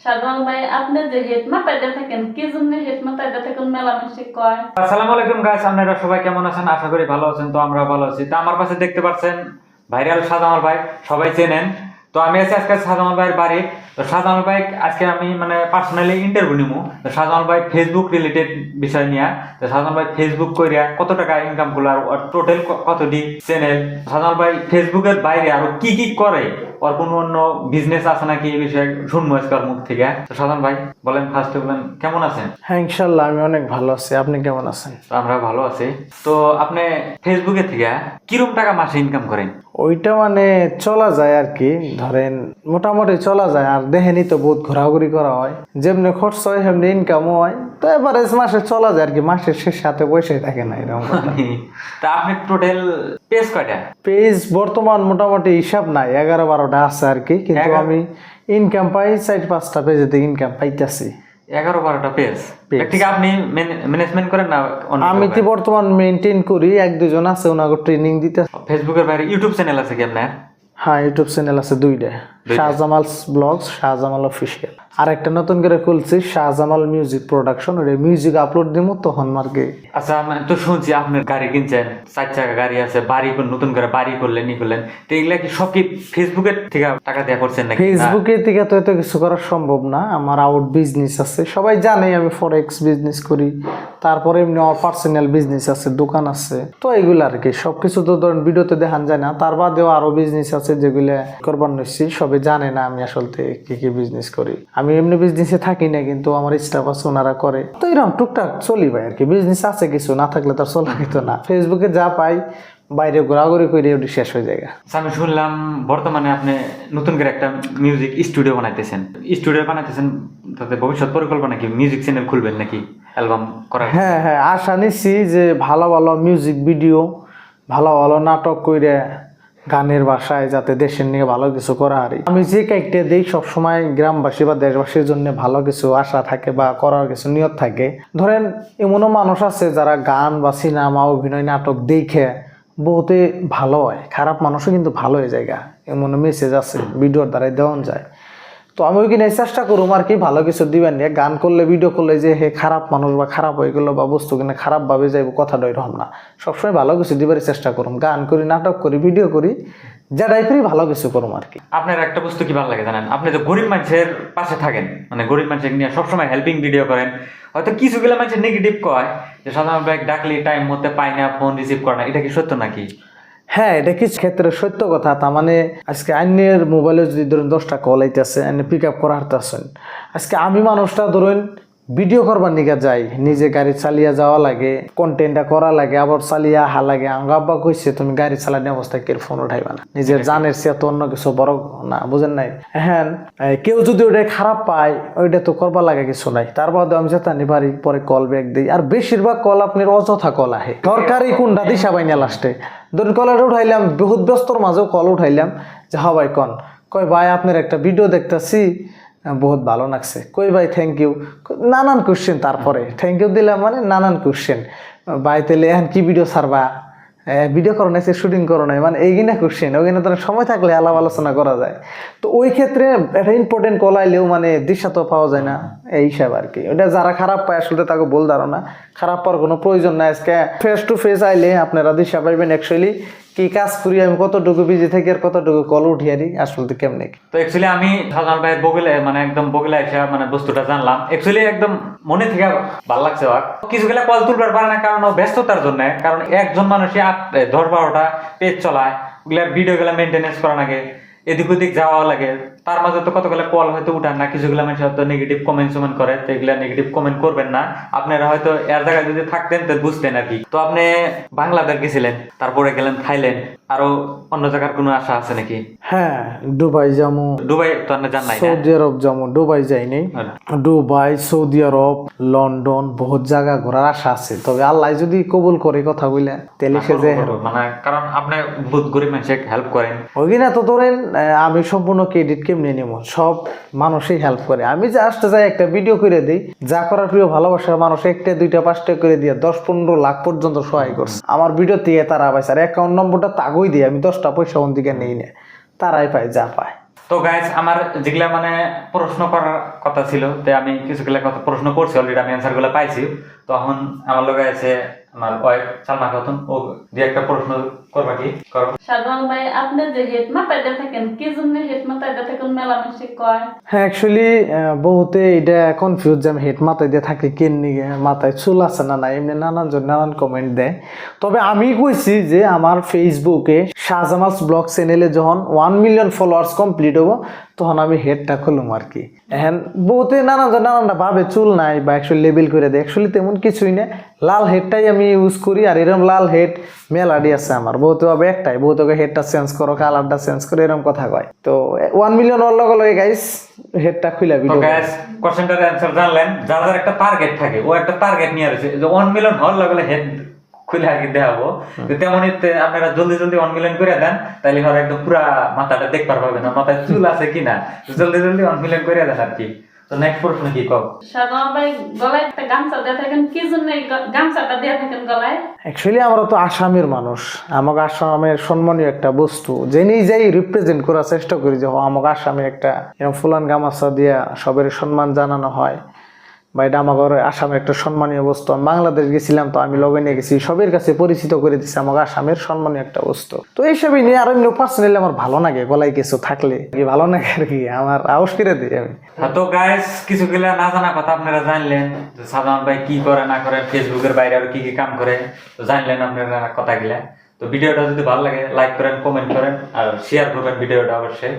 সাধারণ ভাই আপনি যে হেড মাথায় থাকেন কি জন্য হেড মাথায় থাকেন মেলামেশা কয়? আসসালামু আলাইকুম গাইস, আপনারা সবাই কেমন আছেন? আশা করি ভালো আছেন। তো আমরা ভালো আছি। তো আমার পাশে দেখতে পাচ্ছেন ভাইরাল শাহজামাল ভাই, সবাই চেনেন। তো আমি আছি আজকে শাহজামাল ভাইয়ের বাড়ি। তো শাহজামাল ভাই আজকে আমি পার্সোনালি ইন্টারভিউ নিবো। তো শাহজামাল ভাই ফেসবুক রিলেটেড বিষয় নিয়ে। তো শাহজামাল ভাই ফেসবুক কইরা কত টাকা ইনকাম করলো আর টোটাল কতটি চ্যানেল, শাহজামাল ভাই ফেসবুকের বাইরে আরো কি কি করে, আর কোনো অন্য বিজনেস আছে নাকি এই বিষয়ে শুনবো আজকে ওর মুখ থেকে। তো শাহজামাল ভাই বলেন, ফার্স্টে বলেন কেমন আছেন? হ্যাঁ, ইনশাল্লাহ আমি অনেক ভালো আছি। আপনি কেমন আছেন? তো আমরা ভালো আছি। তো আপনি ফেসবুকে থেকে কিরকম টাকা মাসে ইনকাম করেন? ওইটা চলা যায় আর কি, ধরেন মোটামুটি চলা যায়। আর দেখেনি তো বহুত ঘোরাঘুরি করা হয়, যেমনি খরচ হয় সেমনি ইনকামও হয়। তো এভারেজ মাসে চলা যায় আর কি, মাসের শেষ সাথে পয়সাই থাকে না এরকম। তা আপনি টোটাল পেজ কয়টা? পেজ বর্তমান মোটামুটি হিসাব নাই, 11-12টা আছে আর কি। কিন্তু আমি ইনকাম পাই 4-5টা পেজেতে ইনকাম পাইতেছি। 11-12টা পেজ ঠিক আপনি ম্যানেজমেন্ট করেন না? আমি তো বর্তমান মেনটেন করি, 1-2 জন আছে ওনাকে ট্রেনিং দিতে। ফেসবুকের বাইরে ইউটিউব চ্যানেল আছে কি আপনার? হ্যাঁ, ইউটিউব চ্যানেল আছে 2টা, শাহজামাল ব্লগস, শাহজামাল অফিসিয়াল। আর একটা নতুন করে খুলছি শাহজামাল মিউজিক প্রোডাকশন, ওটা মিউজিক আপলোড দিব তখন আর কি। আচ্ছা, আমি তো শুনছি আপনার গাড়ি কিনছেন, 4 চাকা গাড়ি আছে, বাড়ি নতুন করে বাড়ি করলেন ই করলেন। তো এগুলা কি সব কি ফেসবুকের থেকে টাকা দেওয়া করছেন নাকি? ফেসবুকের থেকে তো এত কিছু করা সম্ভব না। আমার আউট বিজনেস আছে, সবাই জানে আমি ফরেক্স বিজনেস করি। তারপরে এমনি আমার পার্সোনাল বিজনেস আছে, দোকান আছে। তো এগুলো আর কি, সবকিছু তো ধরেন ভিডিওতে দেখান যায় না। তার বাদেও আরো বিজনেস আছে যেগুলো করবার নইছি, সবাই জানে না আমি আসলে কি কি বিজনেস করি। আমি এমনি বিজনেসে থাকি না, কিন্তু আমার স্টাফ আছে ওনারা করে। তো এরকম টুকটাক চলি ভাই আর কি। বিজনেস আছে কিছু, না থাকলে তো আর চলা যেত না। ফেসবুকে যা পাই বাইরে ঘোরাঘুরি করে ওটি শেষ হয়ে যায়। আমি শুনলাম বর্তমানে আপনি নতুন করে একটা মিউজিক স্টুডিও বানাইতেছেন। তাতে ভবিষ্যৎ পরিকল্পনা কি মিউজিক চ্যানেল খুলবেন নাকি অ্যালবাম করার? হ্যাঁ হ্যাঁ, আশা নিচ্ছি যে ভালো ভালো মিউজিক ভিডিও, ভালো ভালো নাটক করে গানের ভাষায় যাতে দেশের নিয়ে ভালো কিছু করা আর আমি যে কাইটে দিই সবসময় গ্রামবাসী বা দেশবাসীর জন্য ভালো কিছু আশা থাকে বা করার কিছু নিয়ত থাকে। ধরেন এমনও মানুষ আছে যারা গান বা সিনেমা, অভিনয়, নাটক দেখে বহুতে ভালো হয়, খারাপ মানুষও কিন্তু ভালো হয়ে যায়। এমন মেসেজ আছে ভিডিওর দ্বারাই দেওয়া যায়। তো আমি ওইখানে চেষ্টা করুম আর কি ভালো কিছু দিবেন নিয়ে। গান করলে, ভিডিও করলে যে হে খারাপ মানুষ বা খারাপ হয়ে গেলো বা বস্তু কিনা খারাপ ভাবে যাইব, কথাটা এরকম না। সবসময় ভালো কিছু দিবার চেষ্টা করুম। গান করি, নাটক করি, ভিডিও করি, যেটাই করি ভালো কিছু করুম আর কি। আপনার একটা বস্তু কি ভালো লাগে জানেন? আপনি তো গরিব মানুষের পাশে থাকেন, গরিব মানুষের নিয়ে সবসময় হেল্পিং ভিডিও করেন। হয়তো কিছুগুলো মানুষের নেগেটিভ কয় যে সাধারণত ডাকলে টাইম মধ্যে পায় না, ফোন রিসিভ করে না, এটা কি সত্য নাকি? হ্যাঁ, এটা কিছু ক্ষেত্রে সত্য কথা। তার আজকে আইনের মোবাইলে যদি ধরুন 10টা কল আইতেছে, আইনে পিক আপ করা হারতেছেন। আজকে আমি মানুষটা ধরুন ভিডিও করবার নিকে যাই, নিজে গাড়ি চালিয়ে যাওয়া লাগে, কন্টেন্টটা করা লাগে, আবার চালিয়ে আহা লাগে। আমার আব্বা কইছে তুমি গাড়ি চালানো অবস্থায় কেউ ফোন উঠাইবা না, নিজের জানের সে তো অন্য কিছু বড় না, বুঝেন নাই? হ্যাঁ, কেউ যদি ওটা খারাপ পায় ওইটা তো করবার লাগে কিছু নাই। তার বাদে আমি যেতানি পারি পরে কল ব্যাক দিই। আর বেশিরভাগ কল আপনার অযথা কল আহে, দরকারি কোনটা দিশা পাই না লাস্টে। ধরুন কলটা উঠাইলাম, বহুত ব্যস্তর মাঝেও কল উঠাইলাম যে হ্যাঁ ভাই কন, কয় ভাই আপনার একটা ভিডিও দেখতেছি, বহুত ভালো লাগছে। কই ভাই থ্যাংক ইউ, নানান কোশ্চেন। তারপরে থ্যাংক ইউ দিলাম নানান কোশ্চেন। ভাই তাহলে এখন কি ভিডিও ছাড়বা, ভিডিও করো নাই, শুটিং করো নাই, এইগুলা কোশ্চেন। ওইখানে তো সময় থাকলে আলাপ আলোচনা করা যায়। তো ওই ক্ষেত্রে একটা ইম্পর্টেন্ট কল আইলেও দিশা তো পাওয়া যায় না, এই হিসাব আর কি। ওটা যারা খারাপ পায় আসলে তাকে বল ধারণা, খারাপ পাওয়ার কোনো প্রয়োজন নাই। আজকে ফেস টু ফেস আইলে আপনারা দিশা পাইবেন অ্যাকচুয়ালি কি কাজ করি, আমি কতটুকু বিজি থাকি আর কতটুকু কল উঠিয়ারি আসলে কেমনে। তো অ্যাকচুয়ালি আমি সাধারণ ভাইয়ের বগলে একদম বগলে এসে বস্তুটা জানলাম। অ্যাকচুয়ালি একদম মনে থেকে ভালো লাগছে। কিছুগুলা কল তুলবার পারে না, কারণ ব্যস্ততার জন্য। কারণ একজন মানুষই 10-12টা পেজ চলায়, ওগুলার ভিডিও গুলা মেনটেনেন্স করা লাগে, এদিক ওদিক যাওয়া লাগে। তার মাঝে তো কতগুলো কল হয়তো উঠান না, কিছুগুলো মানুষ হয়তো নেগেটিভ কমেন্ট করে। তো এগুলা নেগেটিভ কমেন্ট করবেন না। আপনারা হয়তো এর জায়গায় যদি থাকতেন তো বুঝতেন আর কি। তো আপনি বাংলাদেশ গেছিলেন, তারপরে গেলেন থাইল্যান্ড, আরো অন্য জায়গার কোনো আশা আছে নাকি? হ্যাঁ, দুবাই যাবো। দুবাই তো আপনি জান নাই? সৌদি আরব যাবো, দুবাই যাইনি। দুবাই, সৌদি আরব, লন্ডন, বহুত জায়গা ঘোরার আশা আছে। তবে আল্লাহ যদি কবুল করে কথা বলে তাহলে সে যে কারণ আপনি বহুত গরিব মানুষকে হেল্প করেন। ওইখানে তো ধরেন আমি সম্পূর্ণ ক্রেডিট কেমনে নিব, সব মানুষই হেল্প করে। আমি জাস্ট যাই একটা ভিডিও করে দিই, যা করার প্রিয় ভালোবাসার মানুষ 1টা 2টা 5টা করে দিয়ে 10-15 লাখ পর্যন্ত সহায় করছে আমার ভিডিও দিয়ে। তারা পাইছে আর অ্যাকাউন্ট নম্বরটা তাগই দিয়ে আমি 10টা পয়সা ওন দিকে নেই না, তারাই পায় যা পায়। তো তো গাইস আমার যেগুলা মানে প্রশ্ন করার কথা ছিল তে আমি কিছুগুলা কথা প্রশ্ন করছি অলরেডি, আমি অ্যান্সার গুলা পাইছি। তখন আমার লগে আছে আমার ওয়াইফ সালমা খাতুন, ও যে একটা প্রশ্ন করবা কি করো। সাধারণ ভাই আপনি যে হেড মাথায় দিয়ে থাকেন কি জন্য হেড মাথায় দিয়ে থাকেন মেলামেশা কয়? হ্যাঁ অ্যাকচুয়ালি বহুতে এটা কনফিউজ যে আমি হেড মাথায় দিয়ে থাকি কেন নিগে, মাথায় চুল আছে না নাই, এমনি নানান জন নানান কমেন্ট দেয়। তবে আমি কইছি যে আমার ফেসবুকে শাহজামালস ব্লগ চ্যানেলে যখন 1 মিলিয়ন ফলোয়ার্স কমপ্লিট হবো তখন আমি হেডটা খুলুম আর কি। এখন বহুতে নানান জন নানানটা ভাবে চুল নাই বা অ্যাকচুয়ালি লেবেল করে দেয়, অ্যাকচুয়ালি তেমন কিছুই না, লাল হেডটাই আমি ইউজ করি। আর এরকম লাল হেড মেলাডি আছে আমার, বহুতে ভাবে একটাই, বহুতকে হেডটা চেঞ্জ করো, কালারটা চেঞ্জ করো, এরকম কথা কয়। তো 1 মিলিয়ন হওয়ার লগে লগে গাইস হেডটা খুলে তো ভিডিও। গাইস কোশ্চেনটার অ্যানসার জানলেন, যার যার একটা টার্গেট থাকে, ও একটা টার্গেট নিয়ে রয়েছে যে 1 মিলিয়ন হওয়ার লগে হেড খুলে আর কি দেখাবো। তো তেমনই আপনারা জলদি জলদি 1 মিলিয়ন করে দেন, তাহলে হয়তো একদম পুরা মাথাটা দেখতে পারবেন না, মাথায় চুল আছে কিনা। জলদি জলদি 1 মিলিয়ন করে দেন আর কি। তো নেক্সট প্রশ্ন কি কও। সাধারণ ভাই গলায় একটা গামছা দিয়ে থাকেন কি জন্য এই গামছাটা দিয়ে থাকেন গলায়? অ্যাকচুয়ালি আমরা তো আসামের মানুষ, আমাকে আসামের সম্মানীয় একটা বস্তু জেনেই যাই রিপ্রেজেন্ট করার চেষ্টা করি যে আমাকে আসামে একটা এরকম ফুলান গামাছা দিয়া সবের সম্মান জানানো হয়, বা এটা আমাকে আসামের একটা সম্মানীয় বস্তু। আমি বাংলাদেশ গেছিলাম তো আমি লগে নিয়ে গেছি, সবের কাছে পরিচিত করে দিচ্ছি আমাকে আসামের সম্মানীয় একটা বস্তু। তো এইসবই নিয়ে আর এমনি পার্সোনালি আমার ভালো লাগে, গলায় কিছু থাকলে কি ভালো লাগে আর কি, আমার আউস করে দিই আমি। তো গাইস কিছুগুলা না জানা কথা আপনারা জানলেন যে সাধারণ ভাই কি করে না করে, ফেসবুকের বাইরে আর কি কি কাম করে, তো জানলেন আপনারা কথাগুলা। তো ভিডিওটা যদি ভালো লাগে লাইক করেন, কমেন্ট করেন আর শেয়ার করবেন ভিডিওটা অবশ্যই।